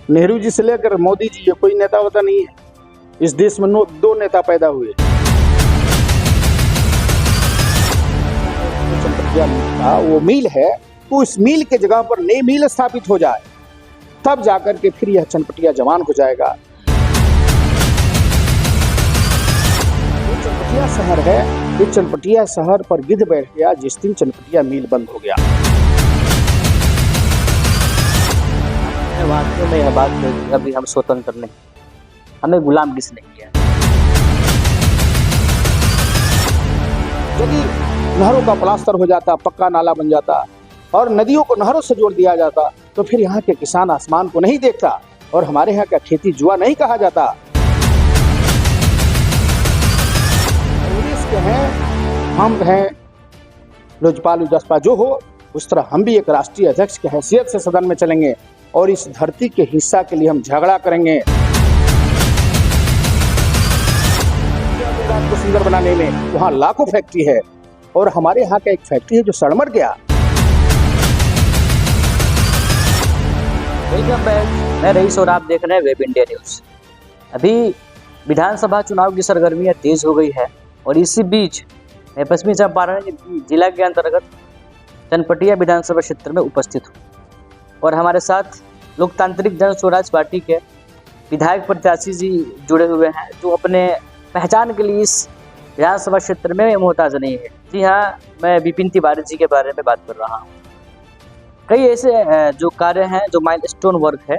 नेहरू जी से लेकर मोदी जी, ये कोई नेता वता नहीं है। इस देश में दो नेता पैदा हुए। का वो मील है, तो इस मील के जगह पर नई मील स्थापित हो जाए, तब जाकर के फिर यह चनपटिया जवान हो जाएगा। चनपटिया शहर है, ये चनपटिया शहर पर गिद्ध बैठ गया जिस दिन चनपटिया मील बंद हो गया। वास्तव में यह बात है कि अभी हम स्वतंत्र नहीं, हमें गुलाम किसने किया। यदि नहरों का प्लास्टर हो जाता, पक्का नाला बन जाता और नदियों को नहरों से जोड़ दिया जाता, तो फिर यहाँ के किसान आसमान को नहीं देखता और हमारे यहाँ का खेती जुआ नहीं कहा जाता। कांग्रेस के हैं, हम हैं लोजपा जसपा, जो हो उस तरह हम भी एक राष्ट्रीय अध्यक्ष की हैसियत से सदन में चलेंगे और इस धरती के हिस्सा के लिए हम झगड़ा करेंगे। को सुंदर बनाने में वहाँ लाखों फैक्ट्री है और हमारे यहाँ का एक फैक्ट्री है जो सड़मर गया। वेलकम बैक, मैं रईस और आप देख रहे हैं वेब इंडिया न्यूज। अभी विधानसभा चुनाव की सरगर्मियां तेज हो गई है और इसी बीच मैं पश्चिमी चंपारण जिला के अंतर्गत चनपटिया विधानसभा क्षेत्र में उपस्थित हूँ और हमारे साथ लोकतांत्रिक जन स्वराज पार्टी के विधायक प्रत्याशी जी जुड़े हुए हैं, जो अपने पहचान के लिए इस विधानसभा क्षेत्र में मोहताज नहीं है। जी हाँ, मैं विपिन तिवारी जी के बारे में बात कर रहा हूँ। कई ऐसे जो कार्य हैं, जो माइलस्टोन वर्क है,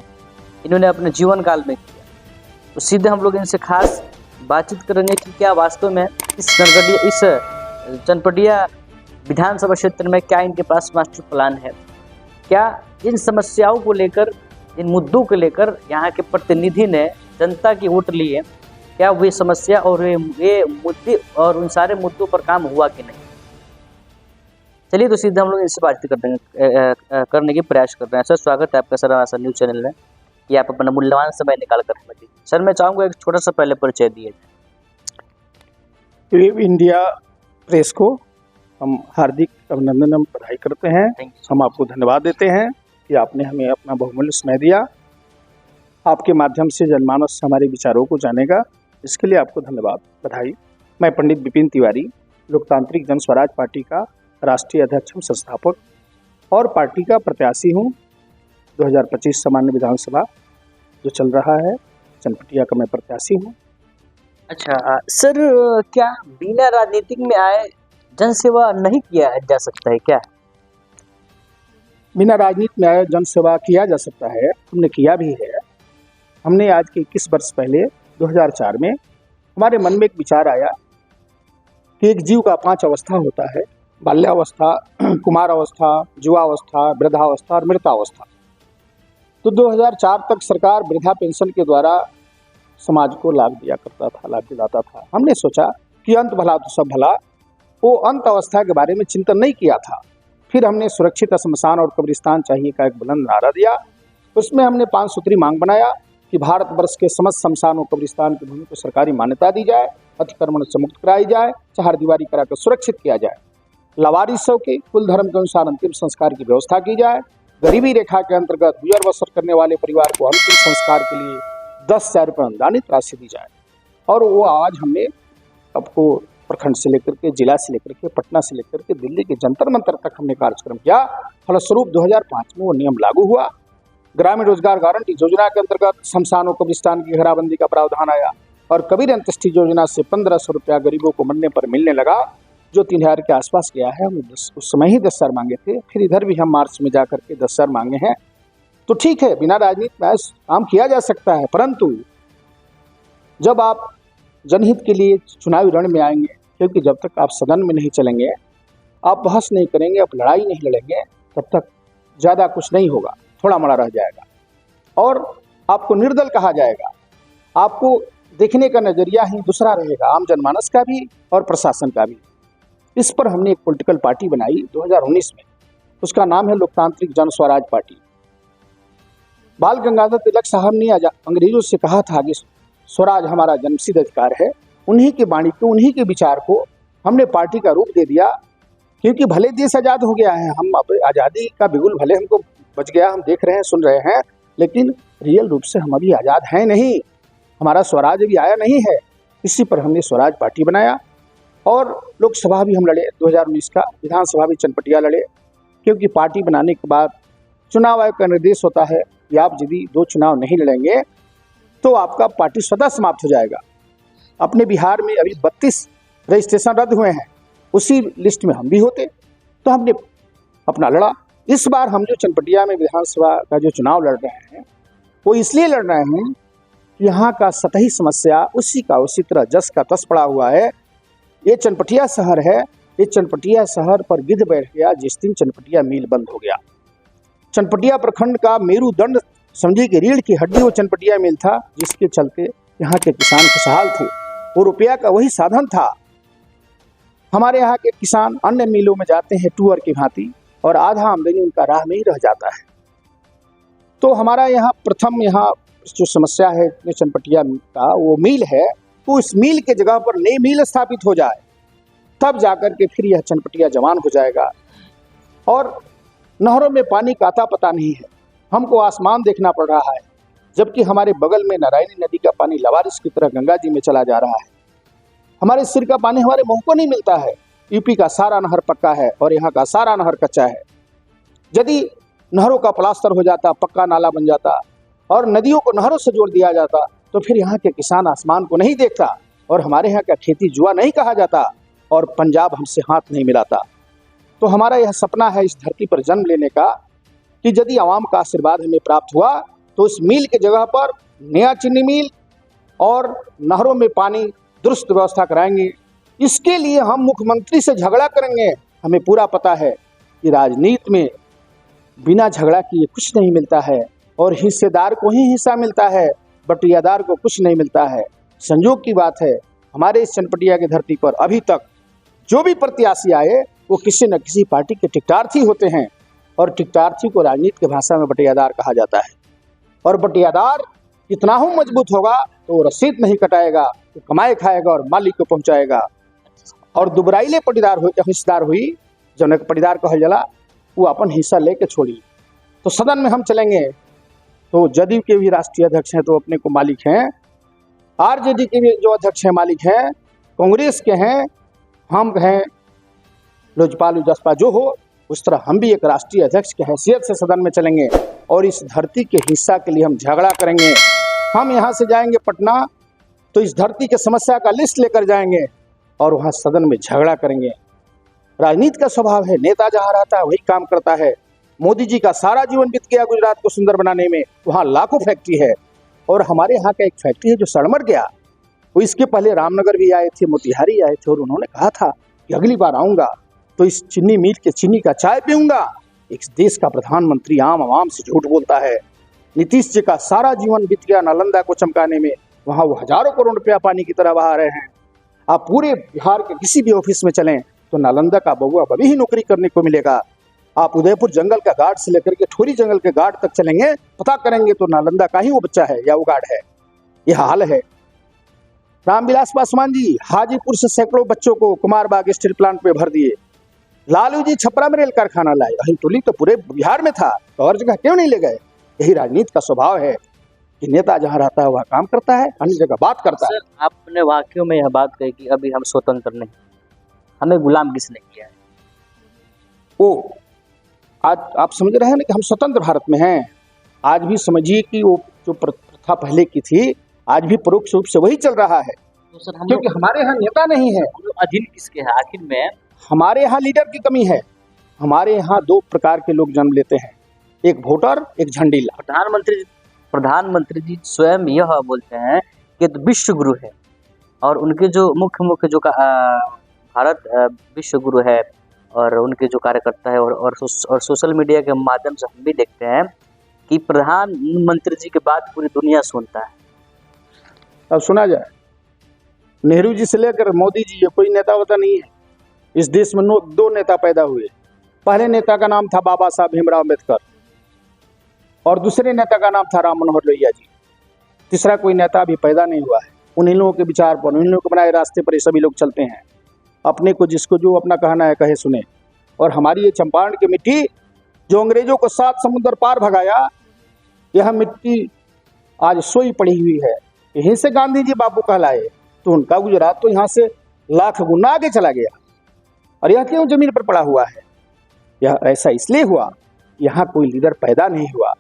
इन्होंने अपने जीवन काल में किया, तो सीधे हम लोग इनसे खास बातचीत करेंगे कि क्या वास्तव में इस चनपटिया विधानसभा क्षेत्र में क्या इनके पास मास्टर प्लान है, क्या इन समस्याओं को लेकर, इन मुद्दों को लेकर यहाँ के प्रतिनिधि ने जनता की वोट ली है, क्या वे समस्या और वे मुद्दे और उन सारे मुद्दों पर काम हुआ कि नहीं। चलिए तो सीधे हम लोग इससे बातचीत करने की प्रयास कर रहे हैं। सर, स्वागत है आपका सर आशा न्यूज चैनल में कि आप अपना मूल्यवान समय निकाल कर हमें दीजिए। सर, मैं चाहूँगा एक छोटा सा पहले परिचय दिए। वेब इंडिया प्रेस को हम हार्दिक अभिनंदन एवं बधाई करते हैं। हम आपको धन्यवाद देते हैं कि आपने हमें अपना बहुमूल्य समय दिया। आपके माध्यम से जनमानस हमारे विचारों को जानेगा, इसके लिए आपको धन्यवाद, बधाई। मैं पंडित विपिन तिवारी, लोकतांत्रिक जन स्वराज पार्टी का राष्ट्रीय अध्यक्ष एवं संस्थापक और पार्टी का प्रत्याशी हूँ। 2025 सामान्य विधानसभा जो चल रहा है, चनपटिया का मैं प्रत्याशी हूँ। अच्छा सर, क्या बिना राजनीतिक में आए जनसेवा नहीं किया जा सकता है क्या? बिना राजनीति में आए जनसेवा किया जा सकता है, हमने किया भी है। हमने आज के 21 वर्ष पहले 2004 में हमारे मन में एक विचार आया कि एक जीव का 5 अवस्था होता है, बाल्यावस्था, कुमारावस्था, युवावस्था, वृद्धावस्था और मृतावस्था। तो 2004 तक सरकार वृद्धा पेंशन के द्वारा समाज को लाभ दिया करता था, लाभ दिलाता था। हमने सोचा कि अंत भला तो सब भला, वो अंत अवस्था के बारे में चिंतन नहीं किया था। फिर हमने सुरक्षित श्मशान और कब्रिस्तान चाहिए का एक बुलंद नारा दिया। उसमें हमने 5 सूत्री मांग बनाया कि भारतवर्ष के समस्त शमशान और कब्रिस्तान की भूमि को सरकारी मान्यता दी जाए, अतिक्रमण से मुक्त कराई जाए, चारदीवारी कराकर सुरक्षित किया जाए, लावारिसों के कुल धर्म के अनुसार अंतिम संस्कार की व्यवस्था की जाए, गरीबी रेखा के अंतर्गत गुजर बसर करने वाले परिवार को अंतिम संस्कार के लिए 10,000 रुपये अनुदानित राशि दी जाए। और वो आज हमने आपको प्रखंड से लेकर के, जिला से लेकर के, पटना से लेकर के दिल्ली के जंतर मंतर तक हमने कार्यक्रम किया। फलस्वरूप 2005 में वो नियम लागू हुआ। ग्रामीण रोजगार गारंटी योजना के अंतर्गत शमशान और कब्रिस्तान की घेराबंदी का प्रावधान आया और कबीर अंत्येष्टि योजना से 1500 रुपया गरीबों को मरने पर मिलने लगा, जो 3000 के आसपास गया है। हमने उस समय ही 10,000 मांगे थे, फिर इधर भी हम मार्च में जाकर के 10,000 मांगे हैं। तो ठीक है, बिना राजनीति में काम किया जा सकता है, परंतु जब आप जनहित के लिए चुनावी रण में आएंगे, क्योंकि जब तक आप सदन में नहीं चलेंगे, आप बहस नहीं करेंगे, आप लड़ाई नहीं लड़ेंगे, तब तक ज़्यादा कुछ नहीं होगा, थोड़ा मोड़ा रह जाएगा और आपको निर्दल कहा जाएगा। आपको देखने का नज़रिया ही दूसरा रहेगा, आम जनमानस का भी और प्रशासन का भी। इस पर हमने एक पॉलिटिकल पार्टी बनाई 2019 में, उसका नाम है लोकतांत्रिक जन स्वराज पार्टी। बाल गंगाधर तिलक साहब ने अंग्रेजों से कहा था कि स्वराज हमारा जन्मसिद्ध अधिकार है। उन्हीं की वाणी को, उन्हीं के विचार को हमने पार्टी का रूप दे दिया, क्योंकि भले देश आज़ाद हो गया है, हम अब आज़ादी का बिगुल भले हमको बच गया, हम देख रहे हैं, सुन रहे हैं, लेकिन रियल रूप से हम अभी आज़ाद हैं नहीं, हमारा स्वराज अभी आया नहीं है। इसी पर हमने स्वराज पार्टी बनाया और लोकसभा भी हम लड़े 2019 का, विधानसभा भी चनपटिया लड़े, क्योंकि पार्टी बनाने के बाद चुनाव आयोग का निर्देश होता है कि आप यदि 2 चुनाव नहीं लड़ेंगे तो आपका पार्टी स्वतः समाप्त हो जाएगा। अपने बिहार में अभी 32 रजिस्ट्रेशन रद्द हुए हैं, उसी लिस्ट में हम भी होते तो हमने अपना लड़ा। इस बार हम जो चनपटिया में विधानसभा का जो चुनाव लड़ रहे हैं वो इसलिए लड़ रहे हैं कि यहाँ का सतही समस्या उसी का उसी तरह जस का तस पड़ा हुआ है। ये चनपटिया शहर है, ये चनपटिया शहर पर गिद्ध बैठ गया जिस दिन चनपटिया मिल बंद हो गया। चनपटिया प्रखंड का मेरुदंड समझिए कि रीढ़ की हड्डी वो चनपटिया मिल था, जिसके चलते यहाँ के किसान खुशहाल थे, वो रुपया का वही साधन था। हमारे यहाँ के किसान अन्य मिलों में जाते हैं टूअर की भांति और आधा आमदनी उनका राह में ही रह जाता है। तो हमारा यहाँ प्रथम यहाँ जो समस्या है चनपटिया का वो मील है, तो इस मील के जगह पर नई मील स्थापित हो जाए, तब जाकर के फिर यह चनपटिया जवान हो जाएगा। और नहरों में पानी का अता पता नहीं है, हमको आसमान देखना पड़ रहा है, जबकि हमारे बगल में नारायणी नदी का पानी लवारिस की तरह गंगा जी में चला जा रहा है। हमारे सिर का पानी हमारे मुंह को नहीं मिलता है। यूपी का सारा नहर पक्का है और यहाँ का सारा नहर कच्चा है। यदि नहरों का प्लास्टर हो जाता, पक्का नाला बन जाता और नदियों को नहरों से जोड़ दिया जाता, तो फिर यहाँ के किसान आसमान को नहीं देखता और हमारे यहाँ का खेती जुआ नहीं कहा जाता और पंजाब हमसे हाथ नहीं मिलाता। तो हमारा यह सपना है इस धरती पर जन्म लेने का कि यदि आवाम का आशीर्वाद हमें प्राप्त हुआ तो इस मील के जगह पर नया चीनी मिल और नहरों में पानी दुरुस्त व्यवस्था कराएंगे। इसके लिए हम मुख्यमंत्री से झगड़ा करेंगे। हमें पूरा पता है कि राजनीति में बिना झगड़ा किए कुछ नहीं मिलता है और हिस्सेदार को ही हिस्सा मिलता है, बटुयादार को कुछ नहीं मिलता है। संयोग की बात है, हमारे इस चनपटिया की धरती पर अभी तक जो भी प्रत्याशी आए वो किसी न किसी पार्टी के टिकटार्थी होते हैं और टिकटार्थी को राजनीति की भाषा में बटुयादार कहा जाता है। और बटुयादार कितना हो मजबूत होगा तो वो रसीद नहीं कटाएगा, तो कमाए खाएगा और मालिक को पहुंचाएगा। और दुबराइले पटीदार हुई हिस्सेदार हुई जौन पटीदार कहल जाला, वो अपन हिस्सा लेके छोड़ी। तो सदन में हम चलेंगे तो जदयू के भी राष्ट्रीय अध्यक्ष हैं तो अपने को मालिक हैं, आरजेडी के भी जो अध्यक्ष हैं मालिक हैं, कांग्रेस के हैं, हम हैं लोजपा जसपा जो हो, उस तरह हम भी एक राष्ट्रीय अध्यक्ष की हैसियत से सदन में चलेंगे और इस धरती के हिस्सा के लिए हम झगड़ा करेंगे। हम यहाँ से जाएंगे पटना तो इस धरती के समस्या का लिस्ट लेकर जाएंगे और वहाँ सदन में झगड़ा करेंगे। राजनीति का स्वभाव है, नेता जहाँ रहता है वही काम करता है। मोदी जी का सारा जीवन बीत गया गुजरात को सुंदर बनाने में, वहाँ लाखों फैक्ट्री है और हमारे यहाँ का एक फैक्ट्री है जो सड़मर गया। वो इसके पहले रामनगर भी आए थे, मोतिहारी आए थे और उन्होंने कहा था कि अगली बार आऊँगा तो इस चीनी मिल के चीनी का चाय पीऊँगा। एक देश का प्रधानमंत्री आम आवाम से झूठ बोलता है। नीतीश जी का सारा जीवन बीत गया नालंदा को चमकाने में, वहाँ वो हजारों करोड़ रुपया पानी की तरह बहा रहे हैं। आप पूरे बिहार के किसी भी ऑफिस में चलें तो नालंदा का बउआ कभी ही नौकरी करने को मिलेगा। आप उदयपुर जंगल का गार्ड से लेकर के ठोरी जंगल के गार्ड तक चलेंगे, पता करेंगे तो नालंदा का ही वो बच्चा है या वो गार्ड है। यह हाल है। रामविलास पासवान जी हाजीपुर से सैकड़ों बच्चों को कुमारबाग स्टील प्लांट पे भर दिए। लालू जी छपरा में रेल कारखाना लाए, अहिंटोली तो पूरे बिहार में था, तो हर जगह क्यों नहीं ले गए? यही राजनीति का स्वभाव है कि नेता जहाँ रहता है वह काम करता है, अन्य जगह बात करता है। आपने वाक्यों में यह बात कही कि अभी हम स्वतंत्र नहीं, हमें गुलाम किसने किया है? वो आज आप समझ रहे हैं ना कि हम स्वतंत्र भारत में हैं। आज भी समझिए कि वो जो प्रथा पहले की थी आज भी परोक्ष रूप से वही चल रहा है। तो सर क्योंकि हमारे यहाँ नेता नहीं है, अधीन किसके है आखिर में? हमारे यहाँ लीडर की कमी है। हमारे यहाँ 2 प्रकार के लोग जन्म लेते हैं, एक वोटर एक झंडीला। प्रधानमंत्री जी स्वयं यह बोलते हैं कि तो विश्व गुरु है और उनके जो मुख्य जो भारत विश्व गुरु है और उनके जो कार्यकर्ता है और सोशल मीडिया के माध्यम से हम भी देखते हैं कि प्रधानमंत्री जी के बात पूरी दुनिया सुनता है। अब सुना जाए, नेहरू जी से लेकर मोदी जी, ये कोई नेता होता नहीं है। इस देश में 2 नेता पैदा हुए। पहले नेता का नाम था बाबा साहब भीमराव अम्बेडकर और दूसरे नेता का नाम था राम मनोहर लोहिया जी। तीसरा कोई नेता अभी पैदा नहीं हुआ है। उन्हीं लोगों के विचार पर, उन्हीं लोगों के बनाए रास्ते पर ये सभी लोग चलते हैं। अपने को जिसको जो अपना कहना है कहे सुने। और हमारी ये चंपारण की मिट्टी जो अंग्रेजों को 7 समुद्र पार भगाया, यह मिट्टी आज सोई पड़ी हुई है। यहीं से गांधी जी बापू कहलाए, तो उनका गुजरात तो यहाँ से लाख गुना आगे चला गया। और यह क्यों जमीन पर पड़ा हुआ है? यह ऐसा इसलिए हुआ, यहाँ कोई लीडर पैदा नहीं हुआ,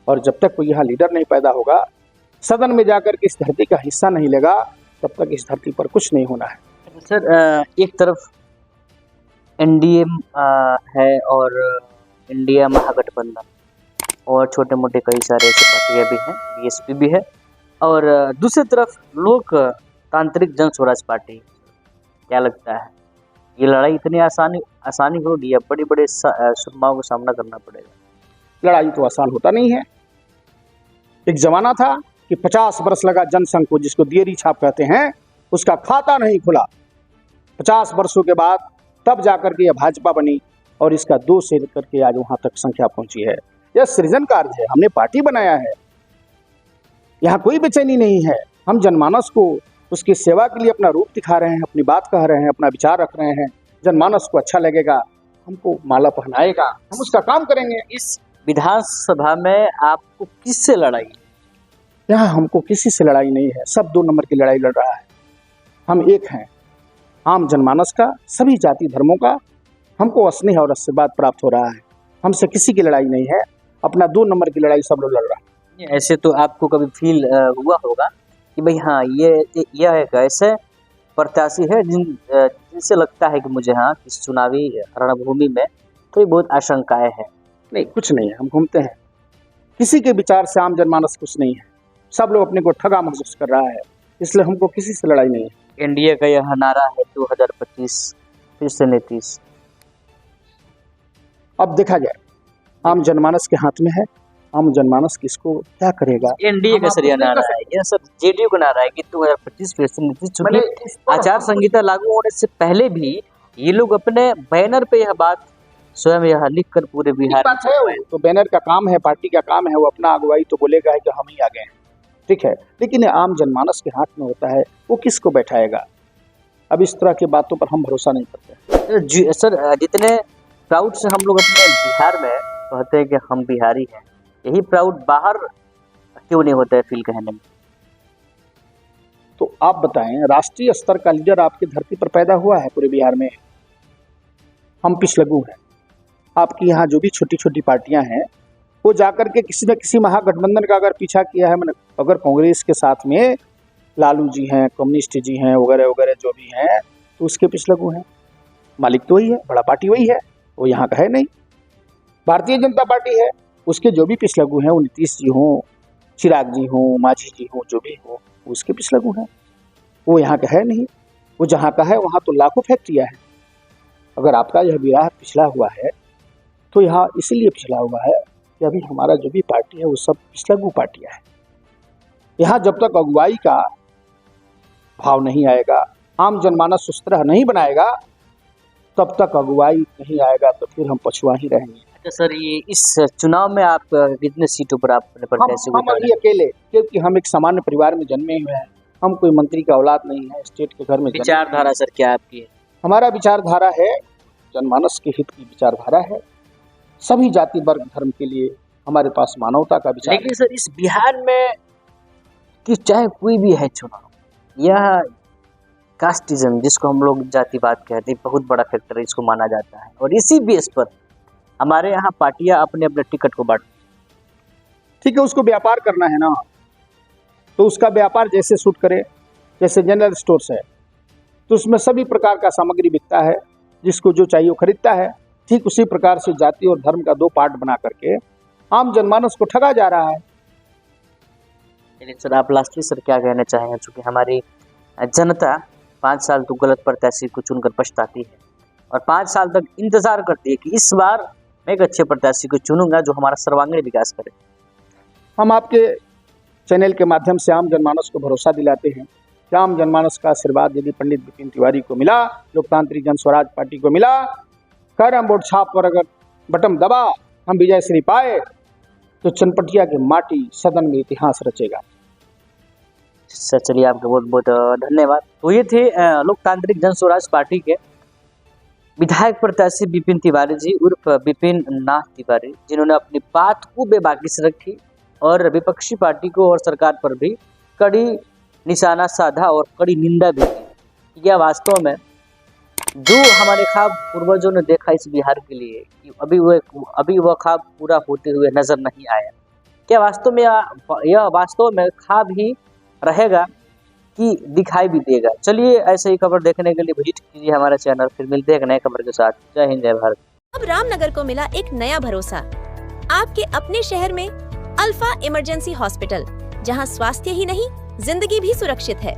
और जब तक कोई यहाँ लीडर नहीं पैदा होगा, सदन में जाकर के इस धरती का हिस्सा नहीं लेगा, तब तक इस धरती पर कुछ नहीं होना है। सर, एक तरफ एनडीए है और इंडिया महागठबंधन, और छोटे मोटे कई सारे ऐसे पार्टियां भी हैं, बीएसपी भी है, और दूसरी तरफ लोकतांत्रिक जन स्वराज पार्टी। क्या लगता है, ये लड़ाई इतनी आसानी होगी या बड़ी बड़े सुरमाओं का सामना करना पड़ेगा? लड़ाई तो आसान होता नहीं है। एक जमाना था कि 50 बरस लगा जनसंघ को, जिसको दियरी छाप कहते हैं, उसका खाता नहीं खुला। 50 वर्षों के बाद तब जाकर के यह भाजपा बनी, और इसका 2 से लेकर के आज वहां तक संख्या पहुंची है। यह सृजन कार्य है, हमने पार्टी बनाया है। यहाँ कोई बेचैनी नहीं है। हम जनमानस को उसकी सेवा के लिए अपना रूप दिखा रहे हैं, अपनी बात कह रहे हैं, अपना विचार रख रहे हैं। जनमानस को अच्छा लगेगा, हमको माला पहनाएगा, हम उसका काम करेंगे। इस विधानसभा में आपको किससे लड़ाई? यहाँ हमको किसी से लड़ाई नहीं है, सब 2 नंबर की लड़ाई लड़ रहा है। हम एक हैं, आम जनमानस का, सभी जाति धर्मों का हमको स्नेह और आशीर्वाद प्राप्त हो रहा है। हमसे किसी की लड़ाई नहीं है, अपना 2 नंबर की लड़ाई सब लोग लड़ रहा है। ऐसे तो आपको कभी फील हुआ होगा कि भाई हाँ, यह एक ऐसे प्रत्याशी है जिनसे लगता है कि मुझे हाँ इस चुनावी रणभूमि में थोड़ी बहुत आशंकाएं हैं? नहीं, कुछ नहीं है। हम घूमते हैं, किसी के विचार से आम जनमानस कुछ नहीं है। सब लोग अपने को ठगा महसूस कर रहा है, इसलिए हमको किसी से लड़ाई नहीं है। एनडीए का यह नारा है 2025 फिर से नीतीश। अब देखा जाए, आम जनमानस के हाथ में है, आम जनमानस किसको क्या करेगा। एनडीए का सर यह नारा है, यह सब जेडीयू का नारा है कि 2025 फिर से नीतीश। चूंकि आचार संहिता लागू होने से पहले भी ये लोग अपने बैनर पे यह बात स्वयं यह लिख कर पूरे बिहार में, तो बैनर का काम है, पार्टी का काम है, वो अपना अगुवाई तो बोलेगा है कि हम ही आगे हैं, ठीक है। लेकिन आम जनमानस के हाथ में होता है, वो किसको बैठाएगा। अब इस तरह की बातों पर हम भरोसा नहीं करते। सर, जितने प्राउड से हम लोग अपने बिहार में कहते हैं कि हम बिहारी हैं, यही प्राउड बाहर क्यों नहीं होता है फील कहने में? तो आप बताएं, राष्ट्रीय स्तर का लीडर आपकी धरती पर पैदा हुआ है पूरे बिहार में? हम पिछलग्गू हैं। आपकी यहाँ जो भी छोटी छोटी पार्टियां हैं, वो जाकर के किसी न किसी महागठबंधन का अगर पीछा किया है, अगर कांग्रेस के साथ में लालू जी हैं, कम्युनिस्ट जी हैं, वगैरह वगैरह जो भी हैं, तो उसके पिछलग्गू हैं। मालिक तो वही है, बड़ा पार्टी वही है, वो यहाँ का है नहीं। भारतीय जनता पार्टी है, उसके जो भी पिछलग्गू हैं, वो नीतीश जी हों, चिराग जी हों, मांझी जी हों, जो भी हो, उसके पिछलग्गू हैं। वो यहाँ का है नहीं। वो जहाँ का है वहाँ तो लाखों फैक्ट्रियाँ हैं। अगर आपका यह बिहार पिछड़ा हुआ है, तो यहाँ इसीलिए पिछड़ा हुआ है कि अभी हमारा जो भी पार्टी है वो सब पिछलग्गू पार्टियाँ हैं। यहाँ जब तक अगुवाई का भाव नहीं आएगा, आम जनमानस उस तरह नहीं बनाएगा, तब तक अगुवाई नहीं आएगा, तो फिर हम पछुआ ही रहेंगे। अच्छा सर, ये इस चुनाव में आप कितने सीटों पर आप प्रत्याशी? हम अभी अकेले, क्योंकि हम एक सामान्य परिवार में जन्मे हुए हैं। हम कोई मंत्री का औलाद नहीं है, स्टेट के घर में। विचारधारा सर क्या आपकी है? हमारा विचारधारा है, जनमानस के हित की विचारधारा है। सभी जाति वर्ग धर्म के लिए हमारे पास मानवता का विचार। लेकिन सर, इस बिहार में कि चाहे कोई भी है चुनाव, यह कास्टिज्म जिसको हम लोग जातिवाद कहते हैं, बहुत बड़ा फैक्टर इसको माना जाता है, और इसी बेस पर हमारे यहाँ पार्टियां अपने अपने टिकट को बांट। ठीक है, उसको व्यापार करना है ना, तो उसका व्यापार जैसे सूट करे। जैसे जनरल स्टोर्स है, तो उसमें सभी प्रकार का सामग्री बिकता है, जिसको जो चाहिए वो खरीदता है। ठीक उसी प्रकार से जाति और धर्म का 2 पार्ट बना करके आम जनमानस को ठगा जा रहा है। सर, आप लास्टली सर क्या कहना चाहेंगे, चूँकि हमारी जनता 5 साल तो गलत प्रत्याशी को चुनकर पछताती है, और 5 साल तक इंतजार करती है कि इस बार मैं एक अच्छे प्रत्याशी को चुनूंगा जो हमारा सर्वांगीण विकास करे। हम आपके चैनल के माध्यम से आम जनमानस को भरोसा दिलाते हैं कि आम जनमानस का आशीर्वाद यदि पंडित बिपिन तिवारी को मिला, लोकतांत्रिक जन स्वराज पार्टी को मिला, कैरम बोर्ड छाप पर अगर बटन दबा, हम विजय श्री पाए, तो चनपटिया की माटी सदन में इतिहास रचेगा। सर चलिए, आपका बहुत बहुत धन्यवाद। तो ये थे लोकतांत्रिक जन स्वराज पार्टी के विधायक प्रत्याशी बिपिन तिवारी जी उर्फ बिपिन नाथ तिवारी, जिन्होंने अपनी बात को बेबाकी से रखी और विपक्षी पार्टी को और सरकार पर भी कड़ी निशाना साधा और कड़ी निंदा भी की। क्या वास्तव में जो हमारे ख्वाब पूर्वजों ने देखा इस बिहार के लिए कि अभी वह ख्वाब पूरा होते हुए नजर नहीं आया? क्या वास्तव में यह वास्तव में ख्वाब ही रहेगा कि दिखाई भी देगा? चलिए ऐसे ही खबर देखने के लिए विजिट कीजिए हमारा चैनल। फिर मिलते हैं एक नए खबर के साथ। जय हिंद, जय भारत। अब रामनगर को मिला एक नया भरोसा, आपके अपने शहर में अल्फा इमरजेंसी हॉस्पिटल, जहां स्वास्थ्य ही नहीं जिंदगी भी सुरक्षित है।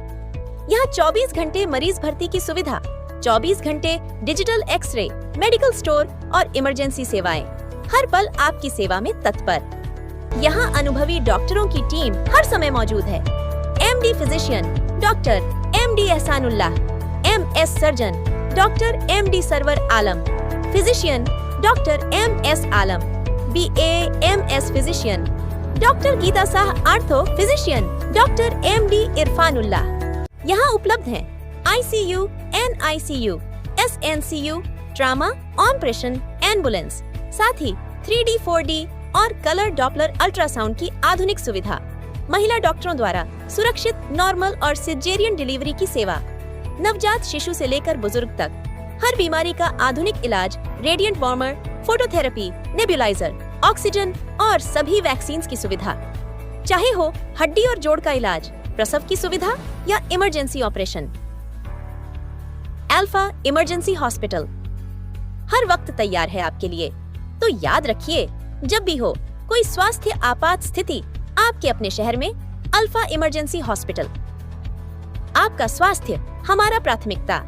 यहाँ 24 घंटे मरीज भर्ती की सुविधा, 24 घंटे डिजिटल एक्सरे, मेडिकल स्टोर और इमरजेंसी सेवाएं, हर पल आपकी सेवा में तत्पर। यहाँ अनुभवी डॉक्टरों की टीम हर समय मौजूद है। MD physician doctor MD Ehsanullah, MS surgeon doctor MD Sarwar Alam, physician doctor MS Alam, BA MS physician doctor Geeta Shah, ortho physician doctor MD Irfanullah. यहाँ उपलब्ध हैं ICU, NICU, SNCU, trauma, operation, ambulance, साथ ही 3D, 4D और कलर डॉपलर अल्ट्रासाउंड की आधुनिक सुविधा, महिला डॉक्टरों द्वारा सुरक्षित नॉर्मल और सिजेरियन डिलीवरी की सेवा, नवजात शिशु से लेकर बुजुर्ग तक हर बीमारी का आधुनिक इलाज, radiant warmer, phototherapy, nebuliser, oxygen और सभी वैक्सीन की सुविधा। चाहे हो हड्डी और जोड़ का इलाज, प्रसव की सुविधा या emergency operation, alpha emergency hospital हर वक्त तैयार है आपके लिए। तो याद रखिए, जब भी हो कोई स्वास्थ्य आपात स्थिति, आपके अपने शहर में अल्फा इमरजेंसी हॉस्पिटल। आपका स्वास्थ्य हमारा प्राथमिकता,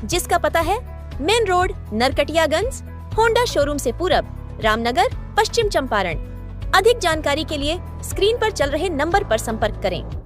जिसका पता है main road, Narkatiaganj, Honda showroom से पूरब, रामनगर, पश्चिम चंपारण। अधिक जानकारी के लिए स्क्रीन पर चल रहे नंबर पर संपर्क करें।